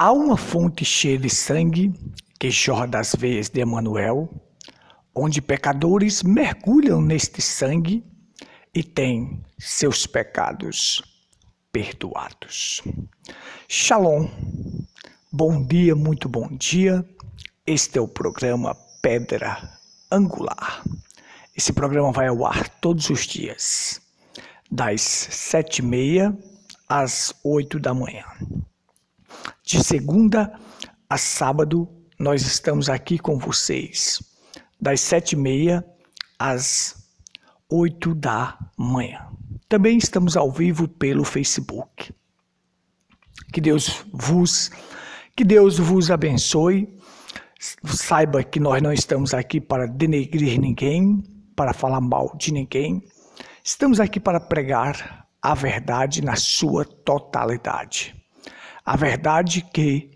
Há uma fonte cheia de sangue que jorra das veias de Emanuel, onde pecadores mergulham neste sangue e têm seus pecados perdoados. Shalom, bom dia, muito bom dia. Este é o programa Pedra Angular. Esse programa vai ao ar todos os dias, das 7h30 às 8 da manhã. De segunda a sábado, nós estamos aqui com vocês, das 7h30 às 8 da manhã. Também estamos ao vivo pelo Facebook. Que Deus vos abençoe. Saiba que nós não estamos aqui para denegrir ninguém, para falar mal de ninguém. Estamos aqui para pregar a verdade na sua totalidade. A verdade que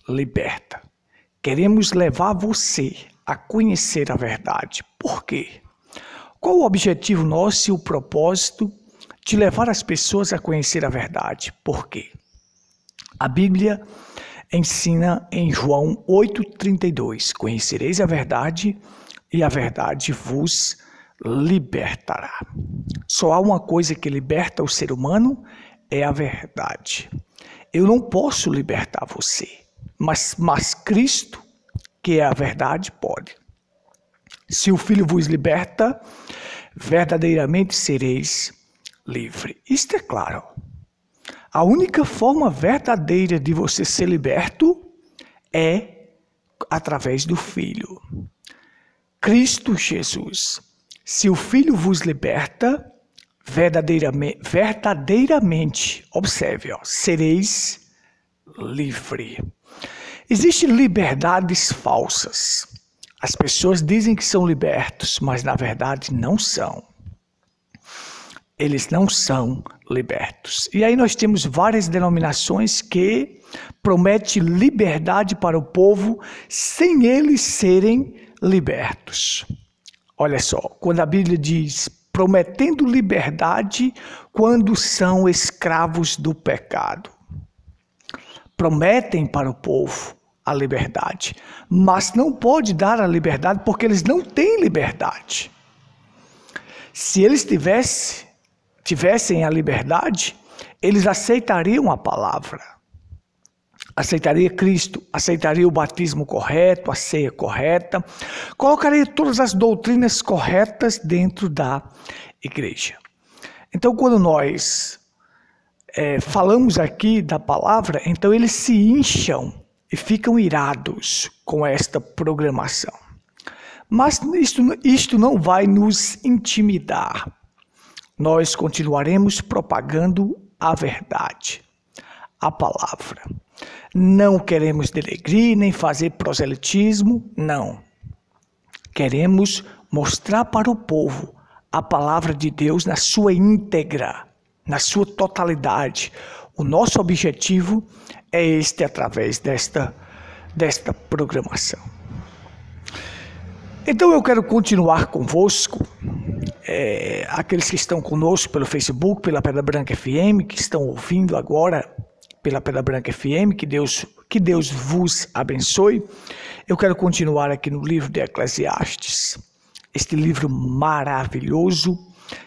liberta. Queremos levar você a conhecer a verdade. Por quê? Qual o objetivo nosso e o propósito de levar as pessoas a conhecer a verdade? Por quê? A Bíblia ensina em João 8,32: conhecereis a verdade e a verdade vos libertará. Só há uma coisa que liberta o ser humano, é a verdade. Eu não posso libertar você, mas Cristo, que é a verdade, pode. Se o Filho vos liberta, verdadeiramente sereis livres. Isto é claro. A única forma verdadeira de você ser liberto é através do Filho. Cristo Jesus. Se o Filho vos liberta, verdadeiramente, observe, sereis livre. Existem liberdades falsas. As pessoas dizem que são libertos, mas na verdade não são. Eles não são libertos. E aí nós temos várias denominações que prometem liberdade para o povo sem eles serem libertos. Olha só, quando a Bíblia diz prometendo liberdade quando são escravos do pecado. Prometem para o povo a liberdade, mas não pode dar a liberdade porque eles não têm liberdade. Se eles tivessem a liberdade, eles aceitariam a palavra, aceitaria Cristo, aceitaria o batismo correto, a ceia correta, colocaria todas as doutrinas corretas dentro da igreja. Então, quando nós falamos aqui da palavra, então eles se incham e ficam irados com esta programação. Mas isto não vai nos intimidar. Nós continuaremos propagando a verdade, a palavra. Não queremos denegrir nem fazer proselitismo, não. Queremos mostrar para o povo a palavra de Deus na sua íntegra, na sua totalidade. O nosso objetivo é este através desta programação. Então eu quero continuar convosco, aqueles que estão conosco pelo Facebook, pela Pedra Branca FM, que estão ouvindo agora pela Pedra Branca FM, que Deus vos abençoe. Eu quero continuar aqui no livro de Eclesiastes, este livro maravilhoso,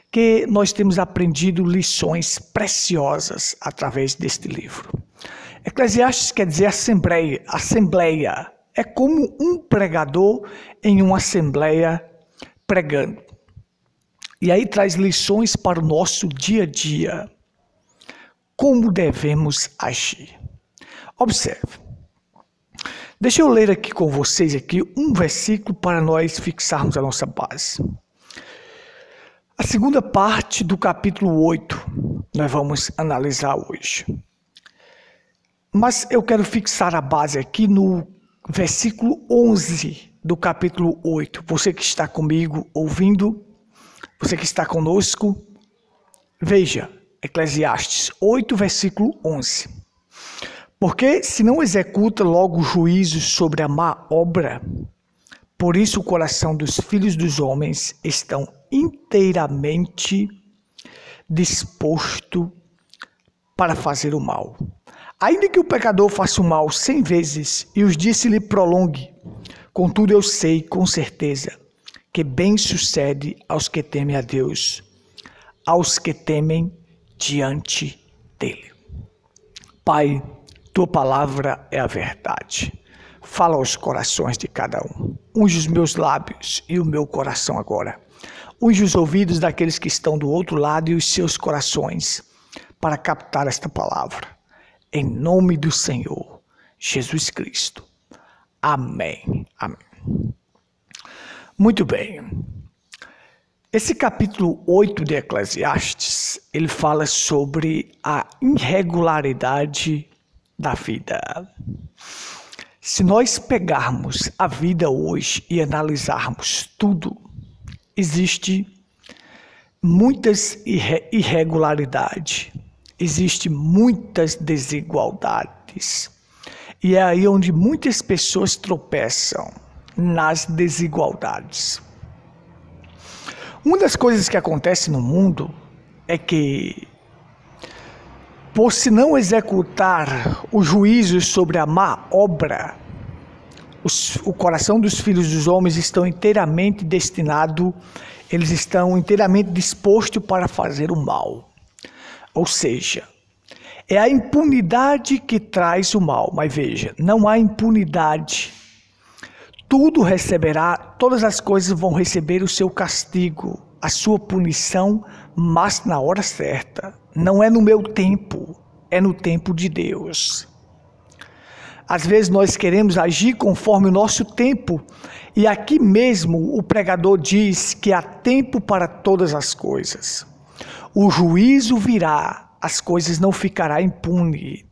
que nós temos aprendido lições preciosas através deste livro. Eclesiastes quer dizer assembleia. É como um pregador em uma assembleia pregando. E aí traz lições para o nosso dia a dia. Como devemos agir. Observe. Deixa eu ler aqui com vocês um versículo para nós fixarmos a nossa base. A segunda parte do capítulo 8 nós vamos analisar hoje. Mas eu quero fixar a base aqui no versículo 11 do capítulo 8. Você que está comigo ouvindo, você que está conosco, veja, Eclesiastes 8, versículo 11. Porque se não executa logo o juízo sobre a má obra, por isso o coração dos filhos dos homens estão inteiramente disposto para fazer o mal. Ainda que o pecador faça o mal 100 vezes e os dias se lhe prolongue, contudo eu sei com certeza que bem sucede aos que temem a Deus, aos que temem diante dele. Pai, tua palavra é a verdade. Fala aos corações de cada um. Unge os meus lábios e o meu coração agora. Unge os ouvidos daqueles que estão do outro lado e os seus corações para captar esta palavra. Em nome do Senhor Jesus Cristo. Amém. Amém. Muito bem. Esse capítulo 8 de Eclesiastes, ele fala sobre a irregularidade da vida. Se nós pegarmos a vida hoje e analisarmos tudo, existe muitas irregularidades, existe muitas desigualdades. E é aí onde muitas pessoas tropeçam, nas desigualdades. Uma das coisas que acontece no mundo é que, por se não executar o juízo sobre a má obra, o coração dos filhos dos homens estão inteiramente destinado, eles estão inteiramente dispostos para fazer o mal. Ou seja, é a impunidade que traz o mal. Mas veja, não há impunidade. Tudo receberá, todas as coisas vão receber o seu castigo, a sua punição, mas na hora certa. Não é no meu tempo, é no tempo de Deus. Às vezes nós queremos agir conforme o nosso tempo, e aqui mesmo o pregador diz que há tempo para todas as coisas. O juízo virá, as coisas não ficarão impunes.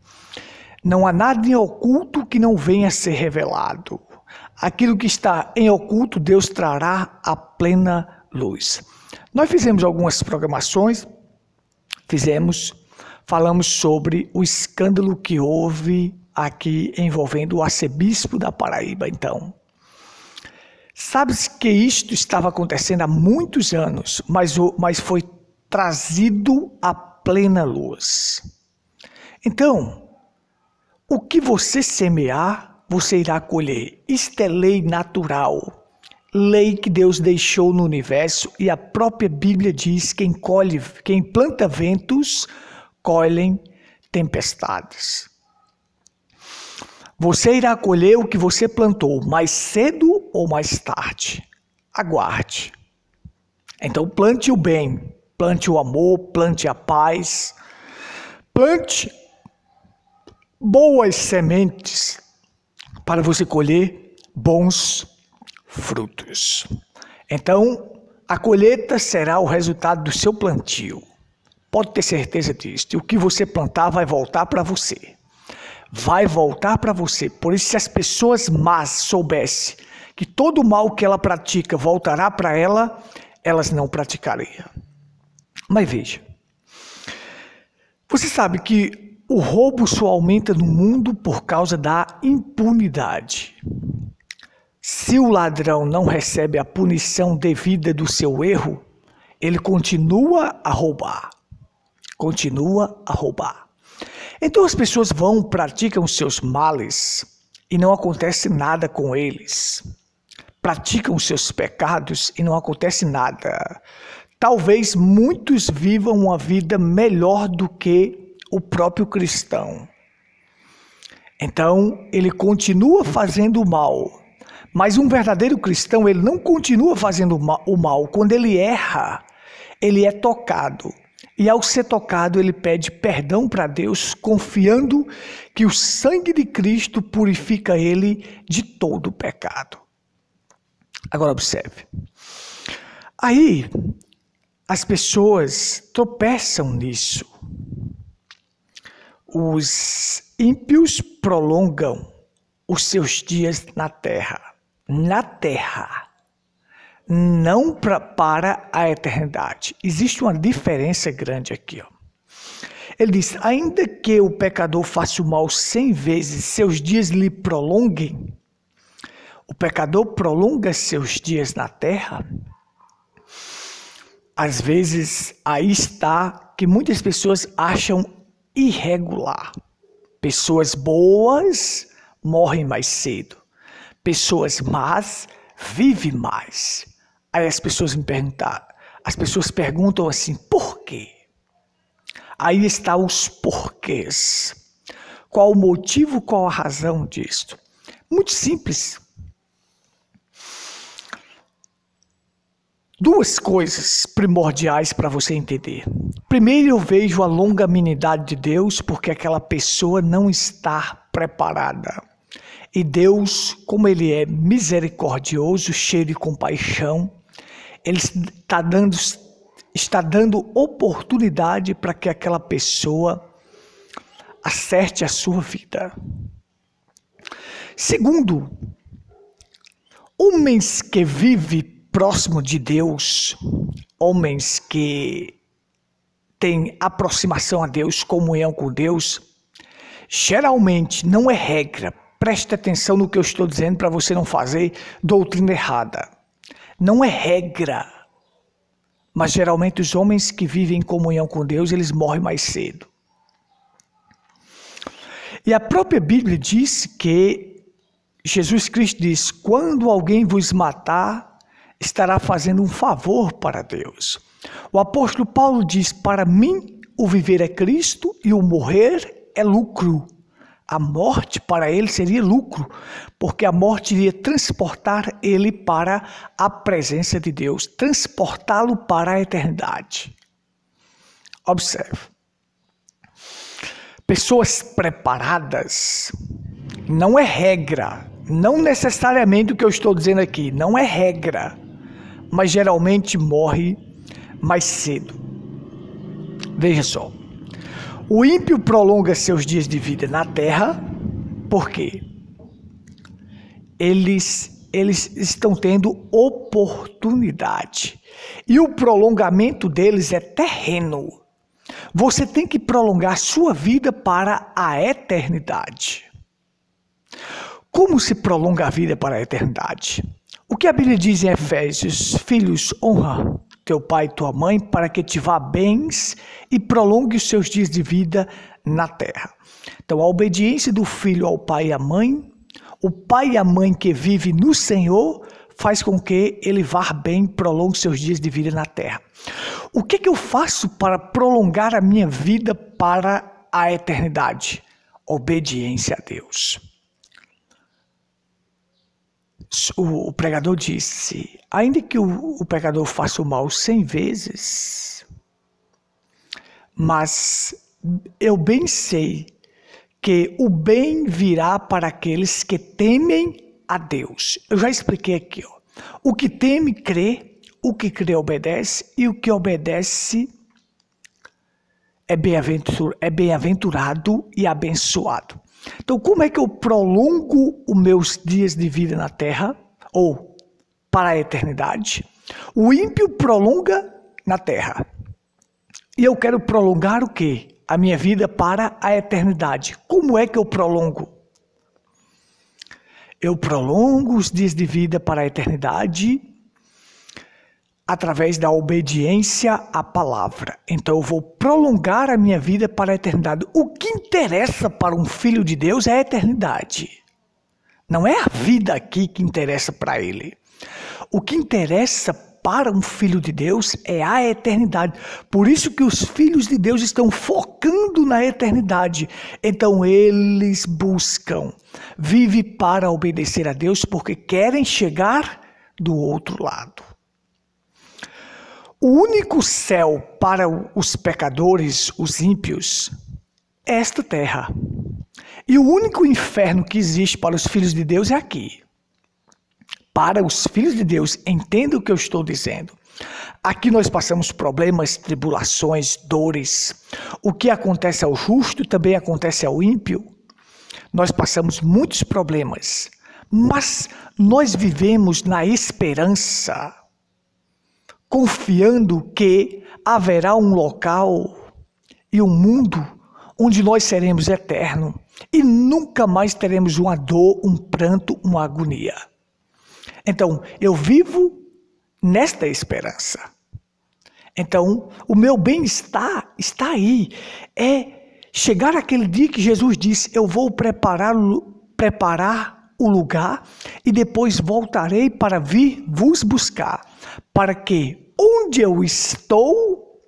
Não há nada em oculto que não venha a ser revelado. Aquilo que está em oculto, Deus trará à plena luz. Nós fizemos algumas programações, falamos sobre o escândalo que houve aqui envolvendo o arcebispo da Paraíba, então. Sabe-se que isto estava acontecendo há muitos anos, mas foi trazido à plena luz. Então, o que você semear, você irá colher. Isto é lei natural, lei que Deus deixou no universo, e a própria Bíblia diz: quem planta ventos, colhem tempestades. Você irá colher o que você plantou, mais cedo ou mais tarde. Aguarde. Então plante o bem, plante o amor, plante a paz, plante boas sementes para você colher bons frutos. Então, a colheita será o resultado do seu plantio. Pode ter certeza disso. E o que você plantar vai voltar para você. Vai voltar para você. Por isso, se as pessoas más soubessem que todo o mal que ela pratica voltará para ela, elas não praticariam. Mas veja, você sabe que o roubo só aumenta no mundo por causa da impunidade. Se o ladrão não recebe a punição devida do seu erro, ele continua a roubar. Continua a roubar. Então as pessoas praticam os seus males e não acontece nada com eles. Praticam os seus pecados e não acontece nada. Talvez muitos vivam uma vida melhor do que o próprio cristão. Então, ele continua fazendo o mal. Mas um verdadeiro cristão, ele não continua fazendo o mal. Quando ele erra, ele é tocado. E ao ser tocado, ele pede perdão para Deus, confiando que o sangue de Cristo purifica ele de todo o pecado. Agora observe. Aí, as pessoas tropeçam nisso. Os ímpios prolongam os seus dias na terra. Na terra. Não para a eternidade. Existe uma diferença grande aqui. Ele diz: ainda que o pecador faça o mal 100 vezes, seus dias lhe prolonguem. O pecador prolonga seus dias na terra. Às vezes, aí está que muitas pessoas acham irregular. Pessoas boas morrem mais cedo. Pessoas más vivem mais. Aí as pessoas perguntam assim, por quê? Aí estão os porquês. Qual o motivo, qual a razão disto? Muito simples. Duas coisas primordiais para você entender. Primeiro, eu vejo a longanimidade de Deus porque aquela pessoa não está preparada. E Deus, como Ele é misericordioso, cheio de compaixão, Ele está dando oportunidade para que aquela pessoa acerte a sua vida. Segundo, homens que vivem próximo de Deus, homens que têm aproximação a Deus, comunhão com Deus, geralmente não é regra. Preste atenção no que eu estou dizendo para você não fazer doutrina errada. Não é regra, mas geralmente os homens que vivem em comunhão com Deus, eles morrem mais cedo. E a própria Bíblia diz que Jesus Cristo diz, quando alguém vos matar, estará fazendo um favor para Deus. O apóstolo Paulo diz, para mim o viver é Cristo e o morrer é lucro. A morte para ele seria lucro, porque a morte iria transportar ele para a presença de Deus, transportá-lo para a eternidade. Observe. Pessoas preparadas, não é regra, não necessariamente o que eu estou dizendo aqui, não é regra, mas geralmente morre mais cedo. Veja só, o ímpio prolonga seus dias de vida na terra, por quê? Eles estão tendo oportunidade, e o prolongamento deles é terreno. Você tem que prolongar sua vida para a eternidade. Como se prolonga a vida para a eternidade? O que a Bíblia diz em Efésios? Filhos, honra teu pai e tua mãe para que te vá bens e prolongue os seus dias de vida na terra. Então, a obediência do filho ao pai e à mãe, o pai e a mãe que vive no Senhor, faz com que ele vá bem, prolongue seus dias de vida na terra. O que eu faço para prolongar a minha vida para a eternidade? Obediência a Deus. O pregador disse, ainda que o pecador faça o mal 100 vezes, mas eu bem sei que o bem virá para aqueles que temem a Deus. Eu já expliquei aqui, ó. O que teme, crê, o que crê obedece, e o que obedece é bem-aventurado e abençoado. Então, como é que eu prolongo os meus dias de vida na terra, ou para a eternidade? O ímpio prolonga na terra. E eu quero prolongar o quê? A minha vida para a eternidade. Como é que eu prolongo? Eu prolongo os dias de vida para a eternidade através da obediência à palavra. Então eu vou prolongar a minha vida para a eternidade. O que interessa para um filho de Deus é a eternidade. Não é a vida aqui que interessa para ele. O que interessa para um filho de Deus é a eternidade. Por isso que os filhos de Deus estão focando na eternidade. Então eles buscam, vivem para obedecer a Deus porque querem chegar do outro lado. O único céu para os pecadores, os ímpios, é esta terra. E o único inferno que existe para os filhos de Deus é aqui. Para os filhos de Deus, entenda o que eu estou dizendo. Aqui nós passamos problemas, tribulações, dores. O que acontece ao justo também acontece ao ímpio. Nós passamos muitos problemas, mas nós vivemos na esperança, confiando que haverá um local e um mundo onde nós seremos eternos e nunca mais teremos uma dor, um pranto, uma agonia. Então, eu vivo nesta esperança. Então, o meu bem-estar está aí. É chegar aquele dia que Jesus disse, eu vou preparar o lugar e depois voltarei para vir vos buscar, para que onde eu estou,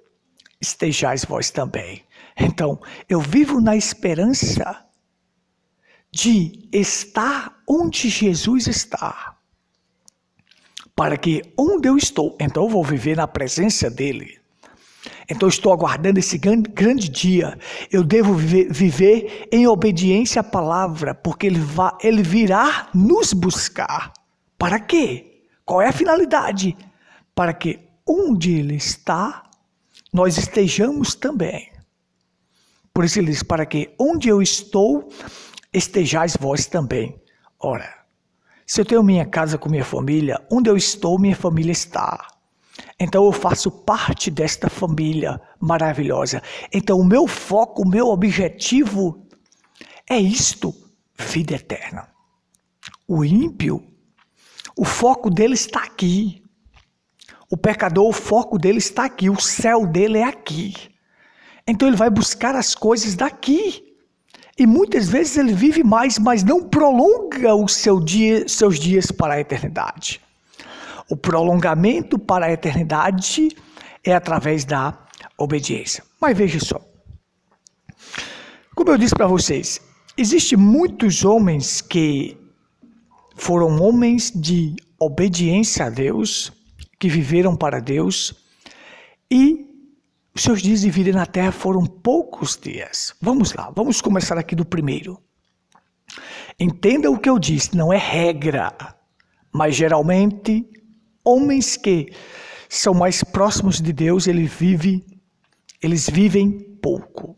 estejais vós também. Então, eu vivo na esperança de estar onde Jesus está, para que onde eu estou, então eu vou viver na presença dele. Então eu estou aguardando esse grande dia. Eu devo viver em obediência à palavra, porque ele virá nos buscar. Para quê? Qual é a finalidade? Para que onde ele está, nós estejamos também. Por isso ele diz, para que onde eu estou, estejais vós também. Ora, se eu tenho minha casa com minha família, onde eu estou, minha família está. Então eu faço parte desta família maravilhosa. Então o meu foco, o meu objetivo é isto, vida eterna. O ímpio, o foco dele está aqui. O pecador, o foco dele está aqui. O céu dele é aqui. Então ele vai buscar as coisas daqui. E muitas vezes ele vive mais, mas não prolonga os seus dias para a eternidade. O prolongamento para a eternidade é através da obediência. Mas veja só. Como eu disse para vocês, existem muitos homens que foram homens de obediência a Deus, que viveram para Deus, e os seus dias de vida na terra foram poucos dias. Vamos lá, vamos começar aqui do primeiro. Entenda o que eu disse, não é regra, mas geralmente homens que são mais próximos de Deus, eles vivem pouco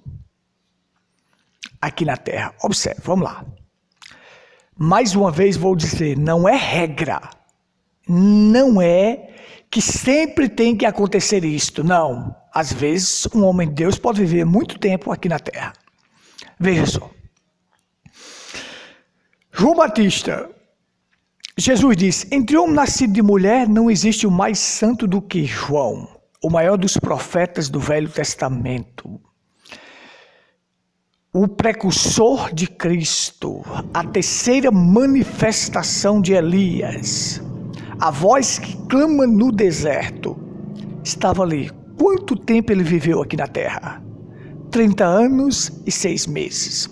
aqui na terra. Observe, vamos lá. Mais uma vez vou dizer, não é regra, não é que sempre tem que acontecer isto, não. Às vezes um homem de Deus pode viver muito tempo aqui na terra. Veja só. João Batista, Jesus disse, entre homem nascido de mulher não existe o mais santo do que João, o maior dos profetas do Velho Testamento. O precursor de Cristo, a terceira manifestação de Elias, a voz que clama no deserto, estava ali. Quanto tempo ele viveu aqui na terra? 30 anos e 6 meses.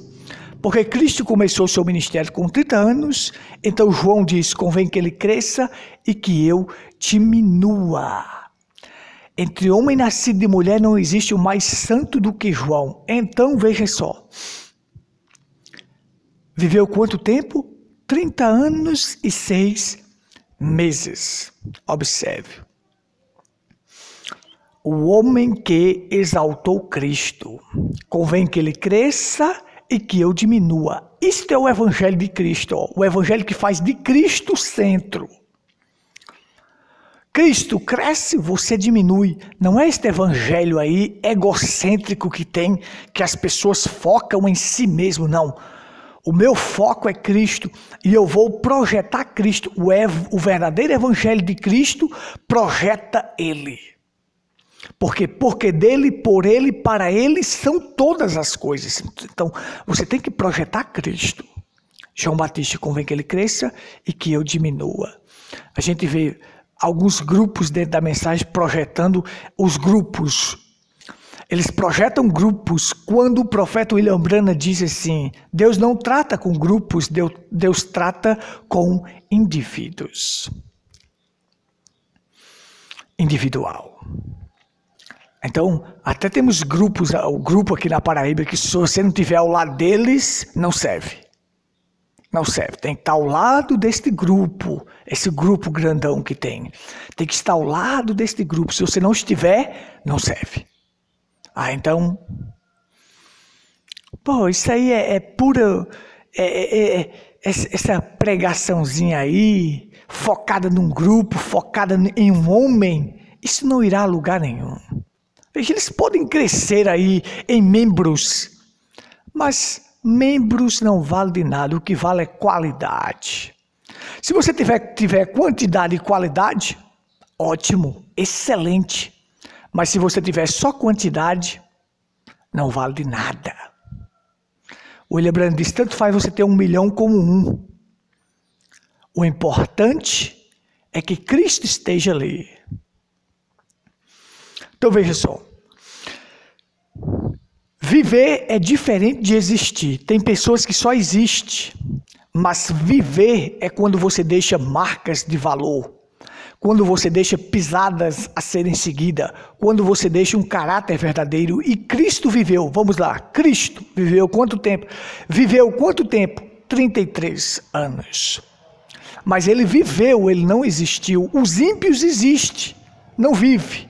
Porque Cristo começou seu ministério com 30 anos, então João diz, convém que ele cresça e que eu diminua. Entre homem nascido de mulher não existe o mais santo do que João. Então veja só. Viveu quanto tempo? 30 anos e 6 meses. Observe. O homem que exaltou Cristo, convém que ele cresça e que eu diminua. Isto é o evangelho de Cristo, ó, o evangelho que faz de Cristo o centro. Cristo cresce, você diminui. Não é este evangelho aí egocêntrico que tem, que as pessoas focam em si mesmo, não. O meu foco é Cristo e eu vou projetar Cristo. O verdadeiro evangelho de Cristo projeta Ele. Porque dele, por ele, para ele são todas as coisas. Então, você tem que projetar Cristo. João Batista convém que ele cresça e que eu diminua. A gente vê alguns grupos dentro da mensagem projetando os grupos. Eles projetam grupos quando o profeta William Branham diz assim, Deus não trata com grupos, Deus trata com indivíduos. Individual. Então, até temos grupos, o grupo aqui na Paraíba, que se você não estiver ao lado deles, não serve. Não serve, tem que estar ao lado deste grupo, esse grupo grandão que tem. Tem que estar ao lado deste grupo, se você não estiver, não serve. Então, isso aí é pura, essa pregaçãozinha aí, focada num grupo, focada em um homem, isso não irá a lugar nenhum. Veja, eles podem crescer aí em membros, mas membros não valem de nada, o que vale é qualidade. Se você tiver quantidade e qualidade, ótimo, excelente. Mas se você tiver só quantidade, não vale de nada. O William Branham diz, tanto faz você ter 1 milhão como um. O importante é que Cristo esteja ali. Então veja só. Viver é diferente de existir. Tem pessoas que só existem. Mas viver é quando você deixa marcas de valor. Quando você deixa pisadas a serem seguidas. Quando você deixa um caráter verdadeiro. E Cristo viveu. Vamos lá. Cristo viveu quanto tempo? Viveu quanto tempo? 33 anos. Mas ele viveu, ele não existiu. Os ímpios existem, não vivem.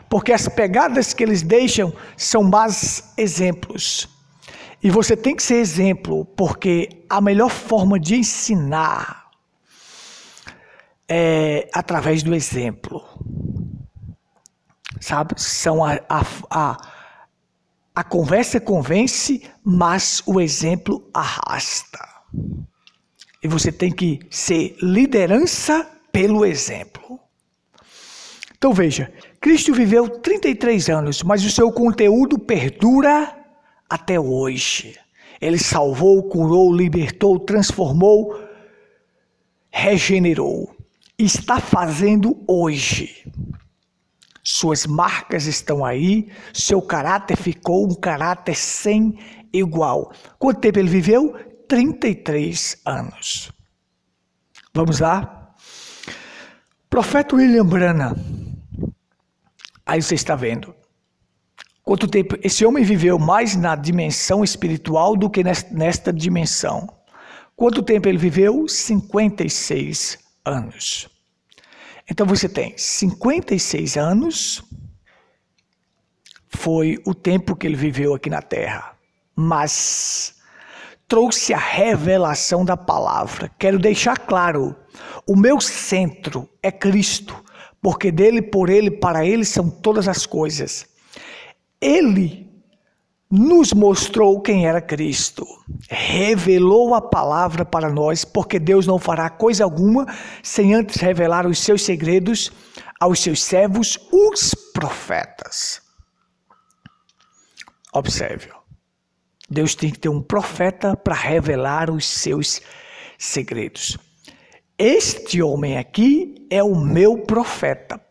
Porque as pegadas que eles deixam são más exemplos. E você tem que ser exemplo, porque a melhor forma de ensinar é através do exemplo. Sabe? A conversa convence, mas o exemplo arrasta. E você tem que ser liderança pelo exemplo. Então veja, Cristo viveu 33 anos, mas o seu conteúdo perdura até hoje. Ele salvou, curou, libertou, transformou, regenerou. Está fazendo hoje. Suas marcas estão aí, seu caráter ficou um caráter sem igual. Quanto tempo ele viveu? 33 anos. Vamos lá? Profeta William Branham. Aí você está vendo. Quanto tempo esse homem viveu mais na dimensão espiritual do que nesta dimensão. Quanto tempo ele viveu? 56 anos. Então você tem 56 anos. Foi o tempo que ele viveu aqui na Terra. Mas trouxe a revelação da palavra. Quero deixar claro, o meu centro é Cristo, porque dele, por ele, para ele são todas as coisas. Ele nos mostrou quem era Cristo, revelou a palavra para nós, porque Deus não fará coisa alguma sem antes revelar os seus segredos aos seus servos, os profetas. Observe. Deus tem que ter um profeta para revelar os seus segredos. Este homem aqui é o meu profeta,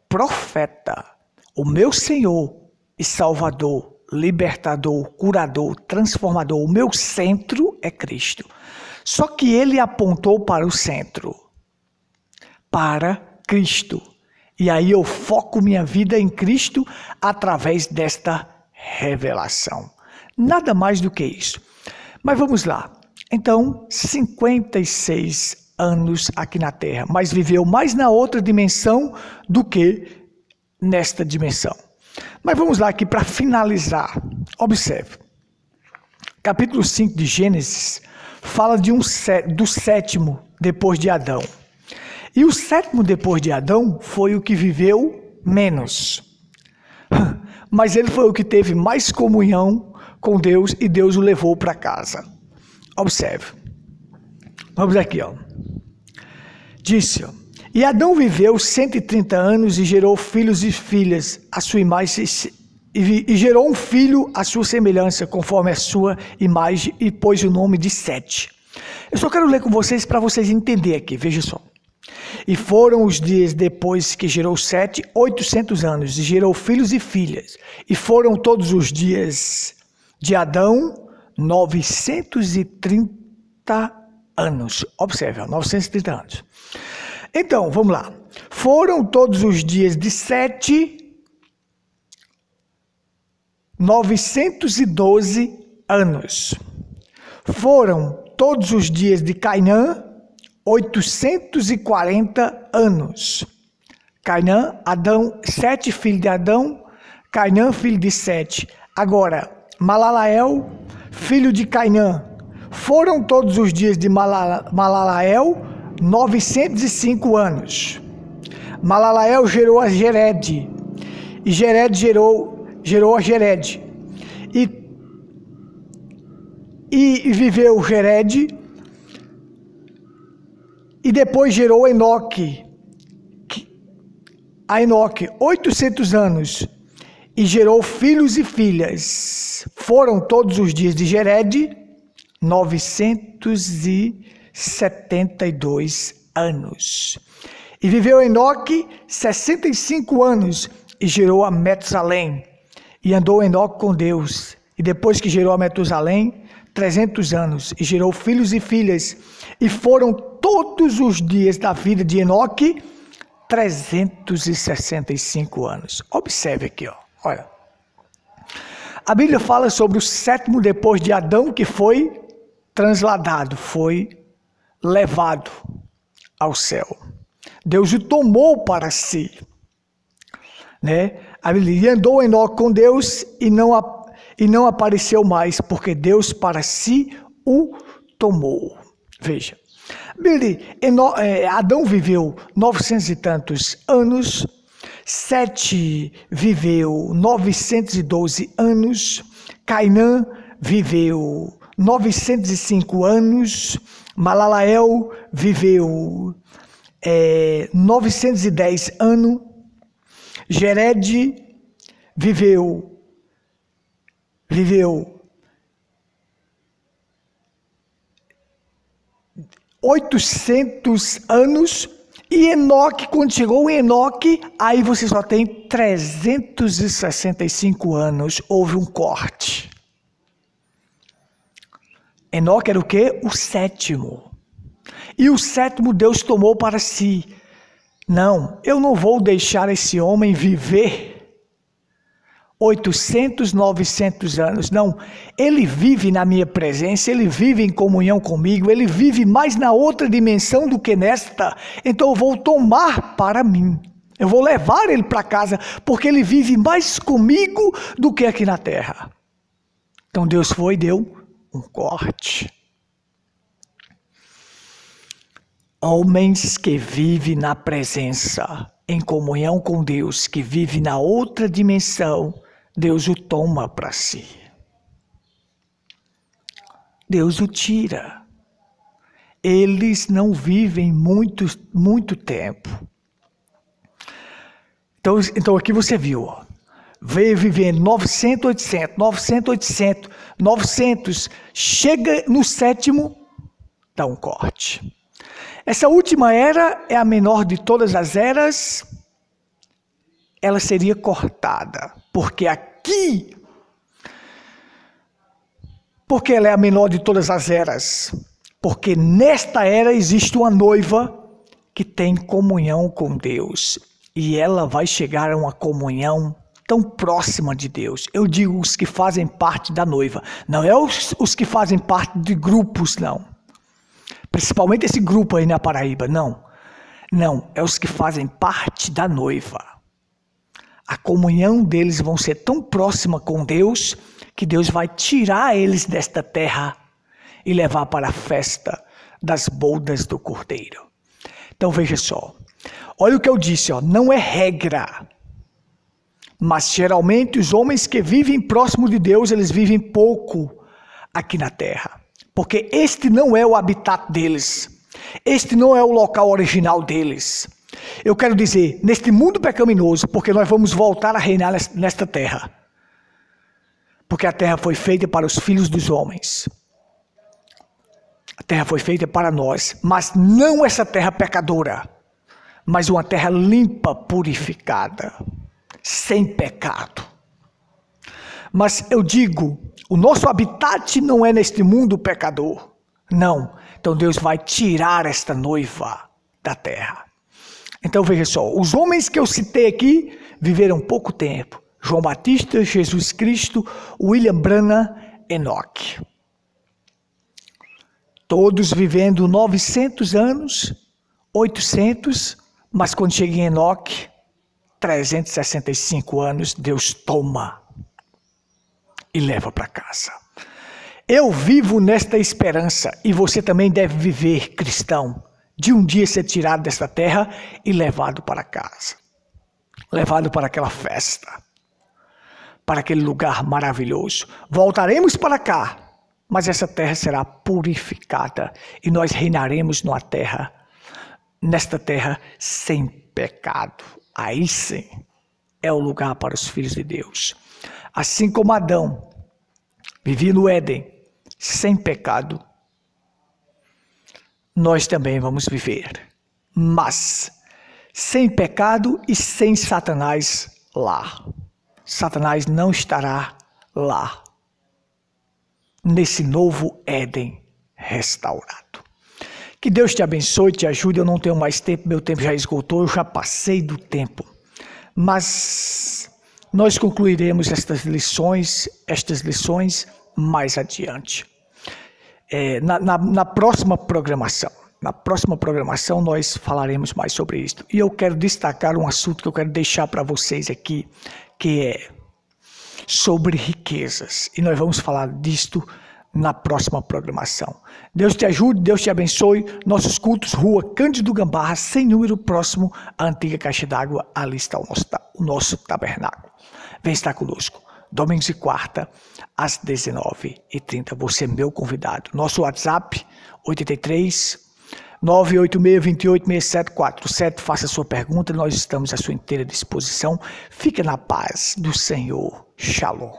o meu Senhor e Salvador, libertador, curador, transformador. O meu centro é Cristo. Só que ele apontou para o centro, para Cristo. E aí eu foco minha vida em Cristo através desta revelação. Nada mais do que isso. Mas vamos lá. Então, 56 anos aqui na Terra, mas viveu mais na outra dimensão do que nesta dimensão. Mas vamos lá aqui para finalizar. Observe. Capítulo 5 de Gênesis fala do sétimo depois de Adão. E o sétimo depois de Adão foi o que viveu menos. Mas ele foi o que teve mais comunhão com Deus e Deus o levou para casa. Observe. Vamos aqui, ó. Disse, ó, e Adão viveu 130 anos e gerou filhos e filhas à sua imagem e gerou um filho à sua semelhança, conforme a sua imagem, e pôs o nome de Sete. Eu só quero ler com vocês para vocês entenderem aqui, veja só. E foram os dias depois que gerou Sete, 800 anos, e gerou filhos e filhas. E foram todos os dias de Adão, 930 anos. Observe, 930 anos. Então, vamos lá. Foram todos os dias de Sete, 912 anos. Foram todos os dias de Cainã, 840 anos. Cainã, Adão, Sete filho de Adão, Cainã filho de Sete. Agora, Malalael, filho de Cainã. Foram todos os dias de Malalael, 905 anos. Malalael gerou a Jered, e Jered gerou a Jered. E viveu Jered, e depois gerou Enoque. A Enoque, 800 anos, e gerou filhos e filhas. Foram todos os dias de Jered, 972 anos. E viveu Enoque 65 anos e gerou a Metusalém. E andou Enoque com Deus. E depois que gerou a Metusalém, 300 anos, e gerou filhos e filhas. E foram todos os dias da vida de Enoque 365 anos. Observe aqui, ó. Olha. A Bíblia fala sobre o sétimo depois de Adão, que foi transladado, foi levado ao céu. Deus o tomou para si. Né? A Bíblia andou Enoque com Deus e não apareceu mais, porque Deus para si o tomou. Veja. Adão viveu 900 e tantos anos, Sete viveu 912 anos, Cainã viveu 905 anos, Malalael viveu 910 anos, Jered viveu 800 anos, e Enoque, quando chegou em Enoque, aí você só tem 365 anos, houve um corte. Enoque era o quê? O sétimo. E o sétimo Deus tomou para si. Não, eu não vou deixar esse homem viver 800, 900 anos. Não, ele vive na minha presença, ele vive em comunhão comigo, ele vive mais na outra dimensão do que nesta. Então eu vou tomar para mim. Eu vou levar ele para casa, porque ele vive mais comigo do que aqui na terra. Então Deus deu um corte. Homens que vivem na presença, em comunhão com Deus, que vivem na outra dimensão, Deus o toma para si. Deus o tira. Eles não vivem muito tempo. Então aqui você viu, ó, veio vivendo 900, 800, 900, 800, 900, chega no sétimo, dá um corte. Essa última era é a menor de todas as eras, ela seria cortada, porque ela é a menor de todas as eras, porque nesta era existe uma noiva que tem comunhão com Deus, e ela vai chegar a uma comunhão tão próxima de Deus. Eu digo os que fazem parte da noiva, não é os que fazem parte de grupos, não. Principalmente esse grupo aí na Paraíba, não. Não, é os que fazem parte da noiva. A comunhão deles vão ser tão próxima com Deus, que Deus vai tirar eles desta terra e levar para a festa das bodas do Cordeiro. Então veja só, olha o que eu disse, ó, não é regra, mas geralmente os homens que vivem próximo de Deus, eles vivem pouco aqui na terra. Porque este não é o habitat deles. Este não é o local original deles. Eu quero dizer, neste mundo pecaminoso, porque nós vamos voltar a reinar nesta terra. Porque a terra foi feita para os filhos dos homens. A terra foi feita para nós, mas não essa terra pecadora, mas uma terra limpa, purificada, sem pecado. Mas eu digo, o nosso habitat não é neste mundo pecador. Não. Então Deus vai tirar esta noiva da terra. Então veja só, os homens que eu citei aqui viveram pouco tempo. João Batista, Jesus Cristo, William Branham, Enoque. Todos vivendo 900 anos, 800, mas quando chega em Enoque, 365 anos, Deus toma e leva para casa. Eu vivo nesta esperança, e você também deve viver, cristão, de um dia ser tirado desta terra e levado para casa. Levado para aquela festa, para aquele lugar maravilhoso. Voltaremos para cá, mas essa terra será purificada e nós reinaremos nesta terra sem pecado. Aí sim é o lugar para os filhos de Deus. Assim como Adão vivia no Éden, sem pecado, nós também vamos viver. Mas sem pecado e sem Satanás lá. Satanás não estará lá, nesse novo Éden restaurado. Que Deus te abençoe, te ajude. Eu não tenho mais tempo, meu tempo já esgotou, eu já passei do tempo. Mas nós concluiremos estas lições mais adiante. Na próxima programação. Na próxima programação nós falaremos mais sobre isso. E eu quero destacar um assunto que eu quero deixar para vocês aqui, que é sobre riquezas. E nós vamos falar disto na próxima programação. Deus te ajude, Deus te abençoe. Nossos cultos, Rua Cândido Gambarra, sem número, próximo à antiga caixa d'água. Ali está o nosso tabernáculo. Vem estar conosco. Domingos e quarta, às 19h30. Você é meu convidado. Nosso WhatsApp, 83 986 28 6747. Faça a sua pergunta, nós estamos à sua inteira disposição. Fique na paz do Senhor. Shalom.